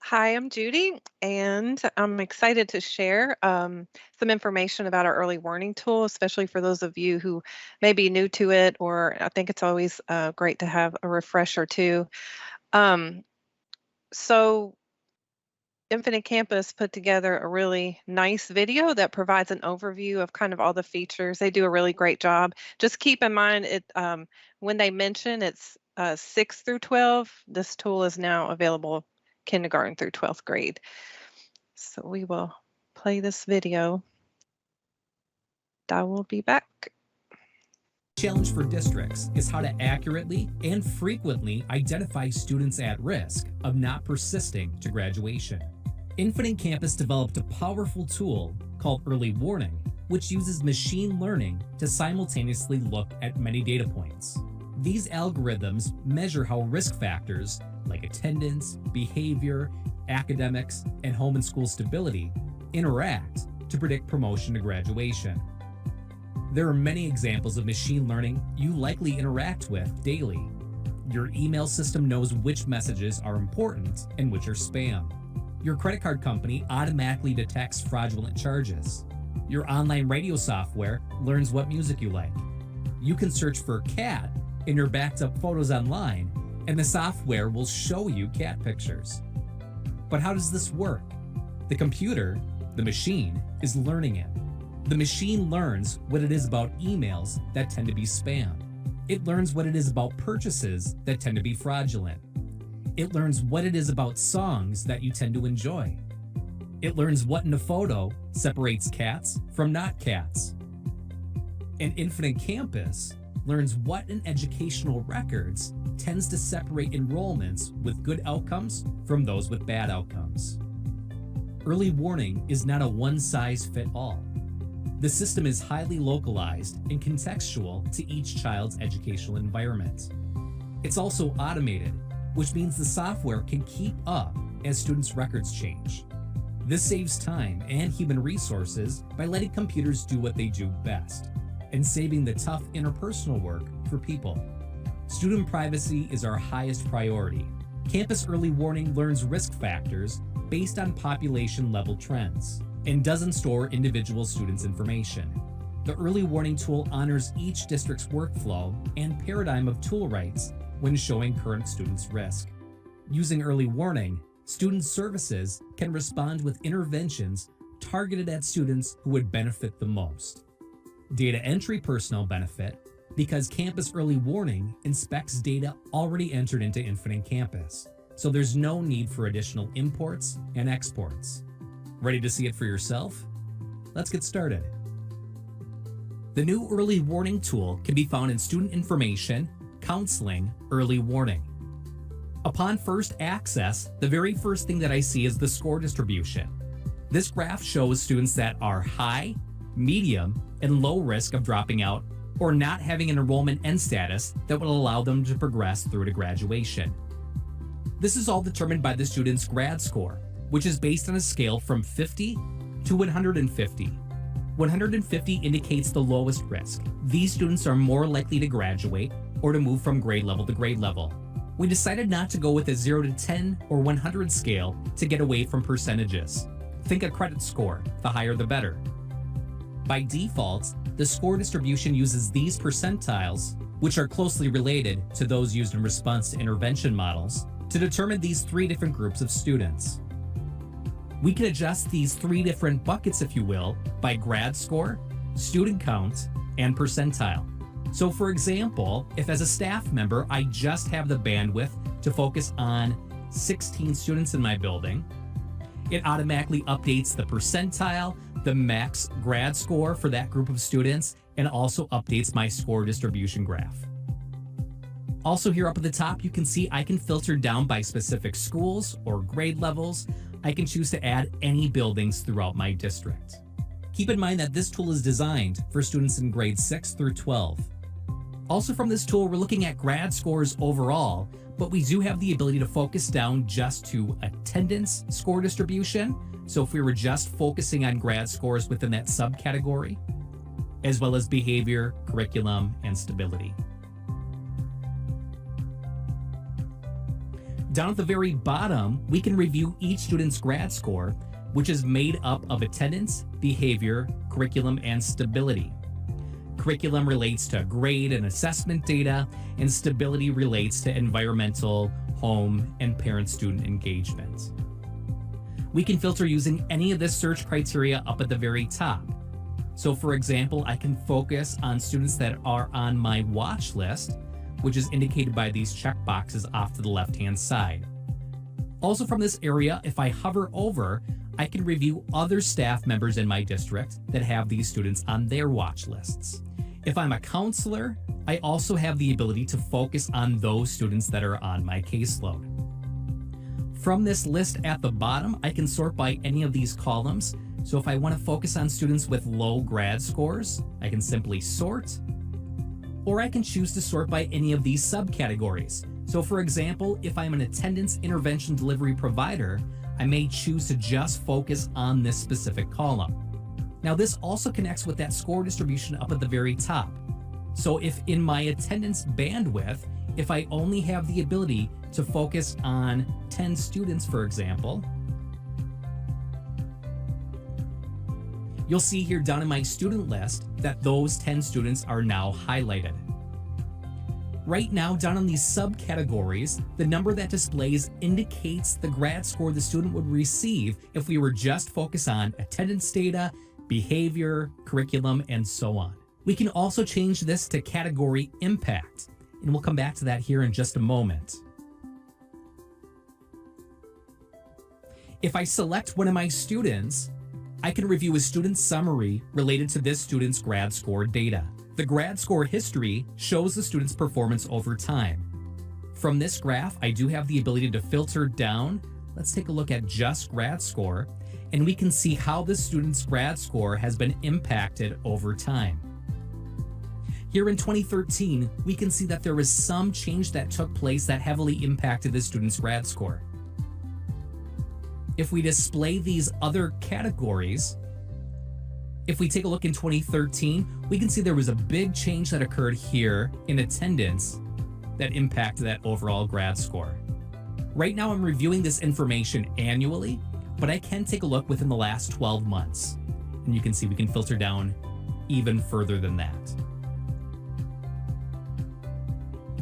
Hi, I'm Judy, and I'm excited to share some information about our early warning tool, especially for those of you who may be new to it, or I think it's always great to have a refresher too. Um, so, Infinite Campus put together a really nice video that provides an overview of kind of all the features. They do a really great job. Just keep in mind when they mention it's 6 through 12, this tool is now available kindergarten through 12th grade. So we will play this video. I will be back. Challenge for districts is how to accurately and frequently identify students at risk of not persisting to graduation. Infinite Campus developed a powerful tool called Early Warning, which uses machine learning to simultaneously look at many data points. These algorithms measure how risk factors like attendance, behavior, academics, and home and school stability interact to predict promotion to graduation. There are many examples of machine learning you likely interact with daily. Your email system knows which messages are important and which are spam. Your credit card company automatically detects fraudulent charges. Your online radio software learns what music you like. You can search for cat in your backed up photos online, and the software will show you cat pictures. But how does this work? The computer, the machine, is learning it. The machine learns what it is about emails that tend to be spam. It learns what it is about purchases that tend to be fraudulent. It learns what it is about songs that you tend to enjoy. It learns what in a photo separates cats from not cats. And Infinite Campus learns what in educational records tends to separate enrollments with good outcomes from those with bad outcomes. Early warning is not a one-size-fits-all. The system is highly localized and contextual to each child's educational environment. It's also automated, which means the software can keep up as students' records change. This saves time and human resources by letting computers do what they do best, and saving the tough interpersonal work for people. Student privacy is our highest priority. Campus Early Warning learns risk factors based on population-level trends and doesn't store individual students' information. The Early Warning tool honors each district's workflow and paradigm of tool rights when showing current students' risk. Using Early Warning, student services can respond with interventions targeted at students who would benefit the most. Data entry personnel benefit because Campus Early Warning inspects data already entered into Infinite Campus, so there's no need for additional imports and exports. Ready to see it for yourself? Let's get started. The new Early Warning tool can be found in Student Information, Counseling, Early Warning. Upon first access, the very first thing that I see is the score distribution. This graph shows students that are high, medium, and low risk of dropping out or not having an enrollment end status that will allow them to progress through to graduation. This is all determined by the student's grad score, which is based on a scale from 50 to 150. 150 indicates the lowest risk. These students are more likely to graduate or to move from grade level to grade level. We decided not to go with a 0 to 10 or 100 scale to get away from percentages. Think a credit score, the higher the better. By default, the score distribution uses these percentiles, which are closely related to those used in response to intervention models, to determine these three different groups of students. We can adjust these three different buckets, if you will, by grad score, student count, and percentile. So for example, if as a staff member, I just have the bandwidth to focus on 16 students in my building, it automatically updates the percentile, the max grad score for that group of students, and also updates my score distribution graph. Also here up at the top, you can see I can filter down by specific schools or grade levels. I can choose to add any buildings throughout my district. Keep in mind that this tool is designed for students in grades 6 through 12. Also from this tool, we're looking at grad scores overall, but we do have the ability to focus down just to attendance score distribution. So if we were just focusing on grad scores within that subcategory, as well as behavior, curriculum, and stability. Down at the very bottom, we can review each student's grad score, which is made up of attendance, behavior, curriculum, and stability. Curriculum relates to grade and assessment data, and stability relates to environmental, home, and parent-student engagement. We can filter using any of the search criteria up at the very top. So for example, I can focus on students that are on my watch list, which is indicated by these checkboxes off to the left-hand side. Also from this area, if I hover over, I can review other staff members in my district that have these students on their watch lists. If I'm a counselor, I also have the ability to focus on those students that are on my caseload. From this list at the bottom, I can sort by any of these columns. So if I want to focus on students with low grad scores, I can simply sort, or I can choose to sort by any of these subcategories. So for example, if I'm an attendance intervention delivery provider, I may choose to just focus on this specific column. Now this also connects with that score distribution up at the very top. So if in my attendance bandwidth, if I only have the ability to focus on 10 students, for example, you'll see here down in my student list that those 10 students are now highlighted. Right now, down in these subcategories, the number that displays indicates the grad score the student would receive if we were just focused on attendance data, behavior, curriculum, and so on. We can also change this to category impact, and we'll come back to that here in just a moment. If I select one of my students, I can review a student summary related to this student's grad score data. The grad score history shows the student's performance over time. From this graph, I do have the ability to filter down. Let's take a look at just grad score, and we can see how the student's grad score has been impacted over time. Here in 2013, we can see that there was some change that took place that heavily impacted the student's grad score. If we display these other categories, if we take a look in 2013, we can see there was a big change that occurred here in attendance that impacted that overall grad score. Right now, I'm reviewing this information annually, but I can take a look within the last 12 months. And you can see we can filter down even further than that.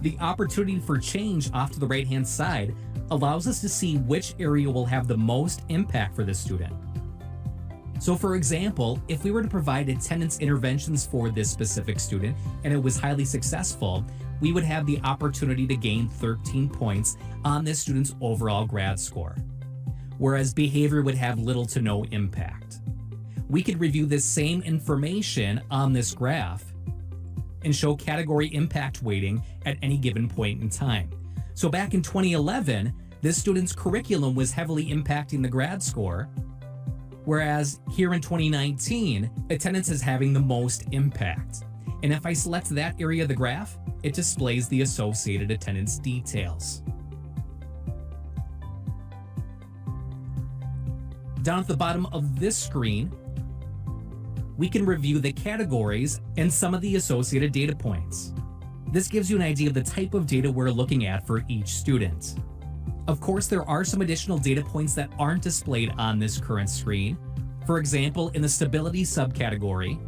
The opportunity for change off to the right-hand side allows us to see which area will have the most impact for this student. So for example, if we were to provide attendance interventions for this specific student and it was highly successful, we would have the opportunity to gain 13 points on this student's overall grad score, whereas behavior would have little to no impact. We could review this same information on this graph and show category impact weighting at any given point in time. So back in 2011, this student's curriculum was heavily impacting the grad score, whereas here in 2019, attendance is having the most impact. And if I select that area of the graph, it displays the associated attendance details. Down at the bottom of this screen, we can review the categories and some of the associated data points. This gives you an idea of the type of data we're looking at for each student. Of course, there are some additional data points that aren't displayed on this current screen. For example, in the stability subcategory,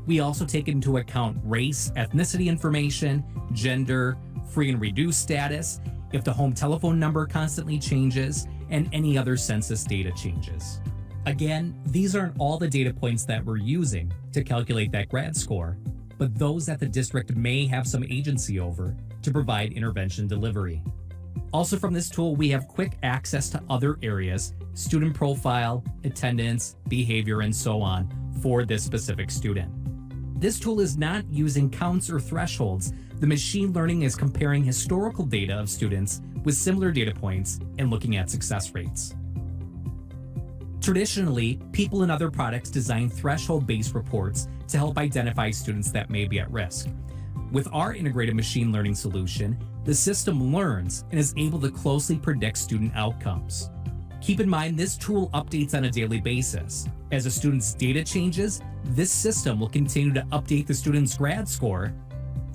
we also take into account race, ethnicity information, gender, free and reduced status, if the home telephone number constantly changes, and any other census data changes. Again, these aren't all the data points that we're using to calculate that grad score, but those that the district may have some agency over to provide intervention delivery. Also from this tool, we have quick access to other areas, student profile, attendance, behavior, and so on for this specific student. This tool is not using counts or thresholds. The machine learning is comparing historical data of students with similar data points and looking at success rates. Traditionally, people in other products design threshold-based reports to help identify students that may be at risk. With our integrated machine learning solution, the system learns and is able to closely predict student outcomes. Keep in mind, this tool updates on a daily basis. As a student's data changes, this system will continue to update the student's grad score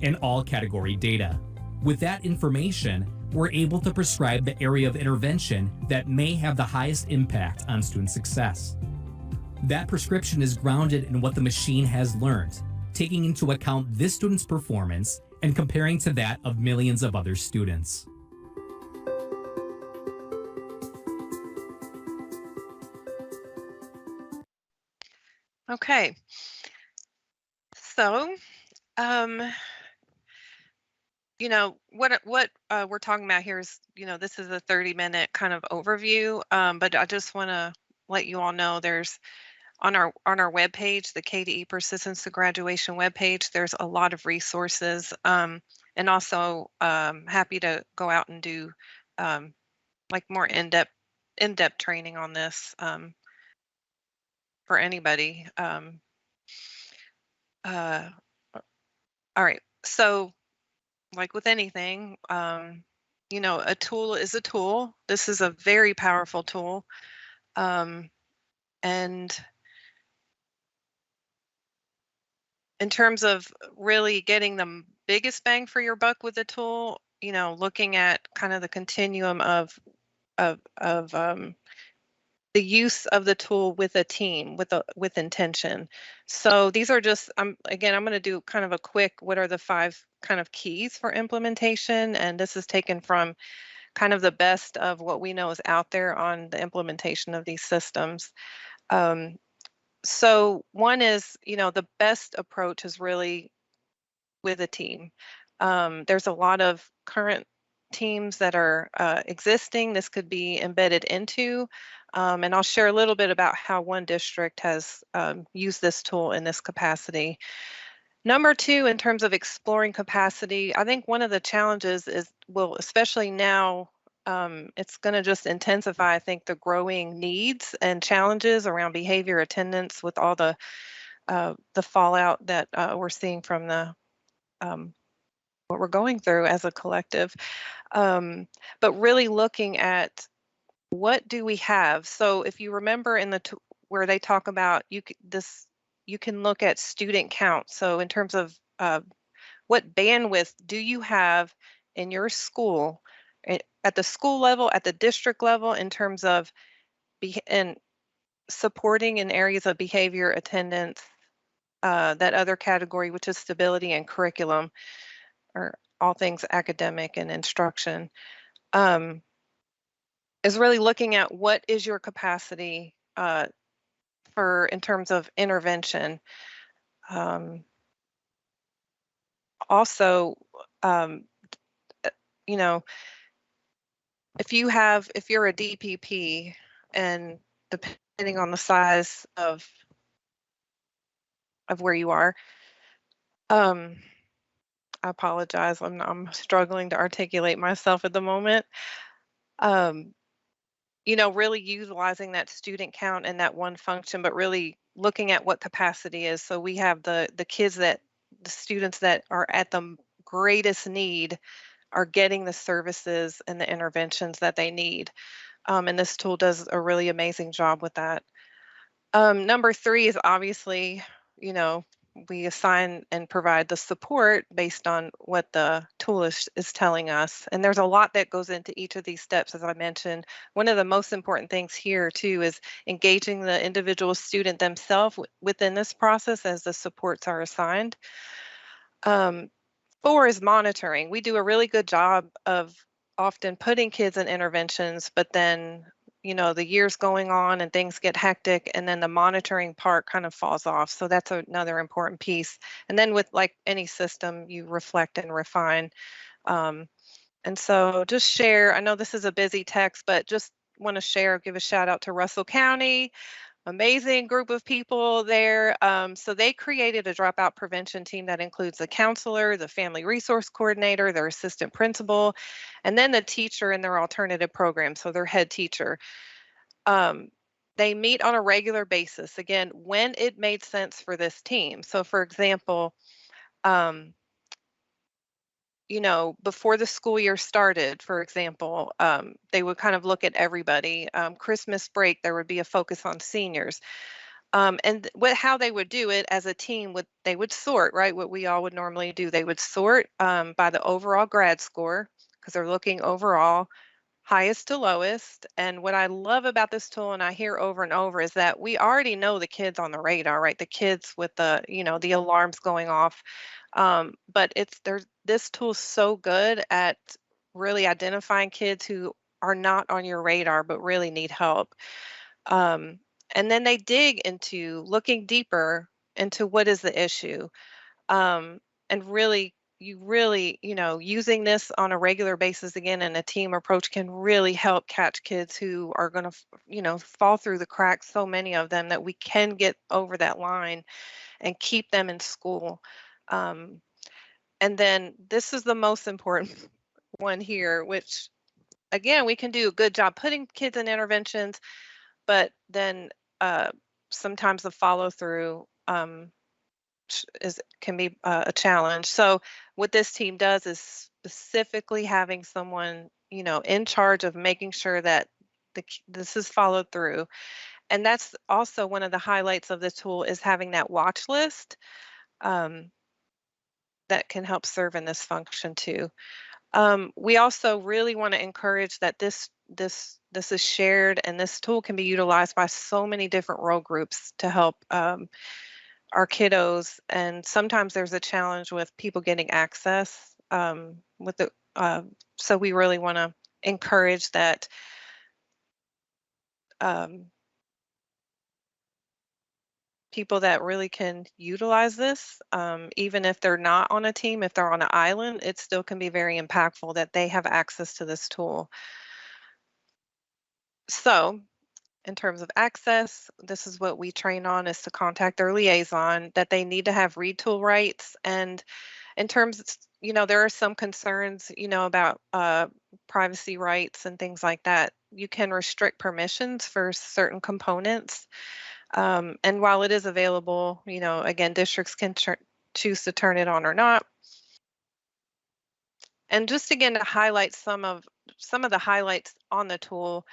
and all category data. With that information, we're able to prescribe the area of intervention that may have the highest impact on student success. That prescription is grounded in what the machine has learned, taking into account this student's performance and comparing to that of millions of other students. Okay. So, um, what we're talking about here is, this is a 30-minute kind of overview, but I just want to let you all know there's on our webpage, the KDE Persistence to Graduation webpage, there's a lot of resources, and also happy to go out and do like more in-depth training on this for anybody. Uh, all right, so like with anything, a tool is a tool. This is a very powerful tool, and in terms of really getting the biggest bang for your buck with the tool, looking at kind of the continuum of the use of the tool with a team, with intention. So these are just, I'm going to do kind of a quick, what are the 5 kind of keys for implementation? And this is taken from kind of the best of what we know is out there on the implementation of these systems. So one is, the best approach is really with a team. There's a lot of current teams that are existing. This could be embedded into, and I'll share a little bit about how one district has used this tool in this capacity. Number 2, in terms of exploring capacity, I think one of the challenges is, well, especially now, it's going to just intensify, I think, the growing needs and challenges around behavior attendance with all the fallout that we're seeing from the what we're going through as a collective. But really looking at what do we have. So if you remember in where they talk about you can look at student count. So in terms of what bandwidth do you have in your school, at the school level, at the district level, in terms of and supporting in areas of behavior, attendance, that other category, which is stability and curriculum, or all things academic and instruction, um, is really looking at what is your capacity for in terms of intervention. Um, Also, um, uh, you know, if you're a DPP, and depending on the size of where you are, um, I apologize. I'm struggling to articulate myself at the moment. Um, really utilizing that student count and that one function, but really looking at what capacity is. So we have the students that are at the greatest need are getting the services and the interventions that they need. And this tool does a really amazing job with that. Number 3 is obviously, you know, we assign and provide the support based on what the tool is telling us. And there's a lot that goes into each of these steps, as I mentioned. One of the most important things here, too, is engaging the individual student themselves within this process as the supports are assigned. 4 is monitoring. We do a really good job of often putting kids in interventions, but then, the years going on and things get hectic, and then the monitoring part kind of falls off. So that's another important piece. And then with like any system, you reflect and refine. Um, and so just share, I know this is a busy text, but just want to give a shout out to Russell County. Amazing group of people there. So they created a dropout prevention team that includes the counselor, the family resource coordinator, their assistant principal, and then the teacher in their alternative program, so their head teacher. Um, they meet on a regular basis, again, when it made sense for this team. So for example, um, before the school year started, for example, they would kind of look at everybody. Christmas break, there would be a focus on seniors. And how they would do it as a team, they would sort, right? What we all would normally do. They would sort by the overall grad score, because they're looking overall highest to lowest. And what I love about this tool, and I hear over and over, is that we already know the kids on the radar, right? The kids with the, the alarms going off. But there's this tool's so good at really identifying kids who are not on your radar but really need help. Um, and then they dig into looking deeper into what is the issue. Um, and really, using this on a regular basis again in a team approach can really help catch kids who are going to, fall through the cracks, so many of them, that we can get over that line and keep them in school. Um, and then this is the most important one here, which again, we can do a good job putting kids in interventions, but then uh, sometimes the follow through is can be a challenge. So what this team does is specifically having someone, in charge of making sure that this is followed through. And that's also one of the highlights of the tool, is having that watch list, um, that can help serve in this function too. We also really want to encourage that this is shared, and this tool can be utilized by so many different role groups to help our kiddos. And sometimes there's a challenge with people getting access with the. So we really want to encourage that. Um, People that really can utilize this, even if they're not on a team, if they're on an island, it still can be very impactful that they have access to this tool. So in terms of access, this is what we train on, is to contact their liaison, that they need to have read tool rights. And in terms, there are some concerns, about privacy rights and things like that. You can restrict permissions for certain components. And while it is available, again, districts can choose to turn it on or not. And just again to highlight some of the highlights on the tool,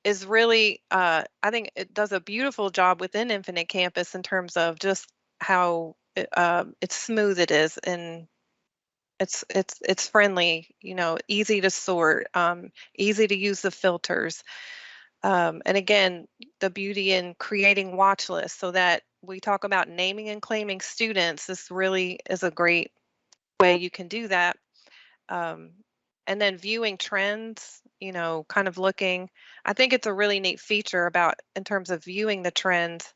is really, I think it does a beautiful job within Infinite Campus in terms of just how it's smooth it is, and it's friendly, easy to sort, easy to use the filters. And again, the beauty in creating watch lists, so that we talk about naming and claiming students. This really is a great way you can do that. Um, and then viewing trends, kind of looking. I think it's a really neat feature about, in terms of viewing the trends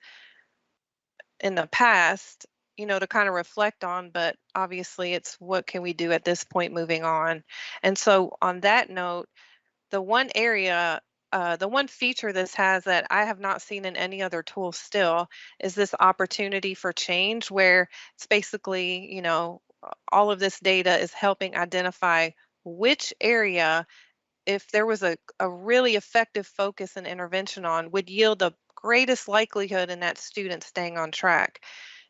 in the past, to kind of reflect on, but obviously it's what can we do at this point moving on. And so on that note, the one area, the one feature this has that I have not seen in any other tool still, is this opportunity for change, where it's basically, all of this data is helping identify which area, if there was a really effective focus and intervention on, would yield the greatest likelihood in that student staying on track.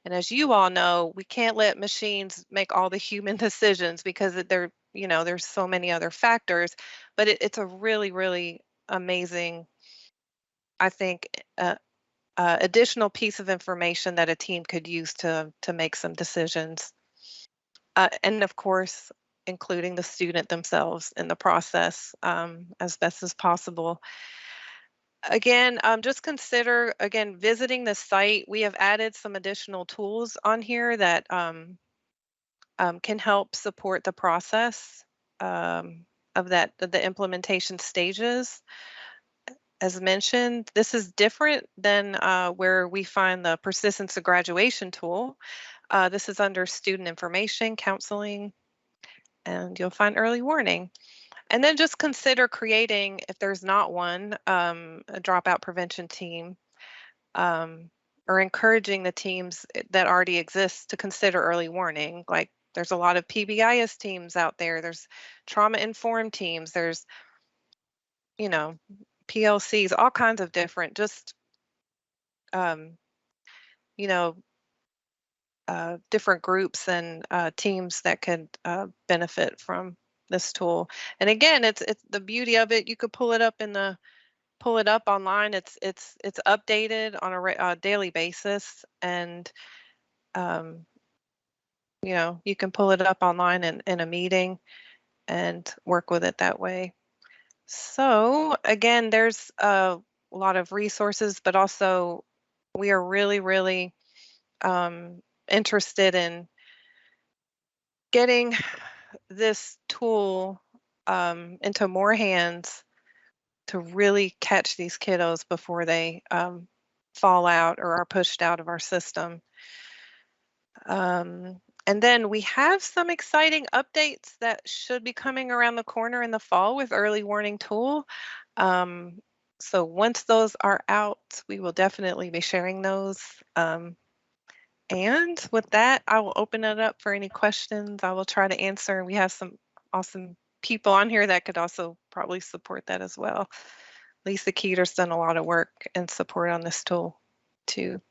And as you all know, we can't let machines make all the human decisions, because there's so many other factors. But it's a really, really amazing, I think, additional piece of information that a team could use to make some decisions. And of course, including the student themselves in the process, as best as possible. Again, just consider, again, visiting the site. We have added some additional tools on here that can help support the process of the implementation stages. As mentioned, this is different than where we find the persistence to graduation tool. This is under student information, counseling, and you'll find early warning. And then just consider creating, if there's not one, a dropout prevention team, um, or encouraging the teams that already exist to consider early warning. Like, there's a lot of PBIS teams out there. There's trauma informed teams. There's, you know, PLCs, all kinds of different, just, um, you know, different groups and teams that could benefit from this tool. And again, it's the beauty of it. You could pull it up online. It's updated on a daily basis, and um, you can pull it up online in a meeting. and work with it that way. So again, there's a lot of resources, but also we are really, really interested in getting this tool into more hands to really catch these kiddos before they fall out or are pushed out of our system. And then we have some exciting updates that should be coming around the corner in the fall with Early Warning Tool. Um, so once those are out, we will definitely be sharing those. And with that, I will open it up for any questions. I will try to answer. We have some awesome people on here that could also probably support that as well. Lisa Keeter's done a lot of work and support on this tool too.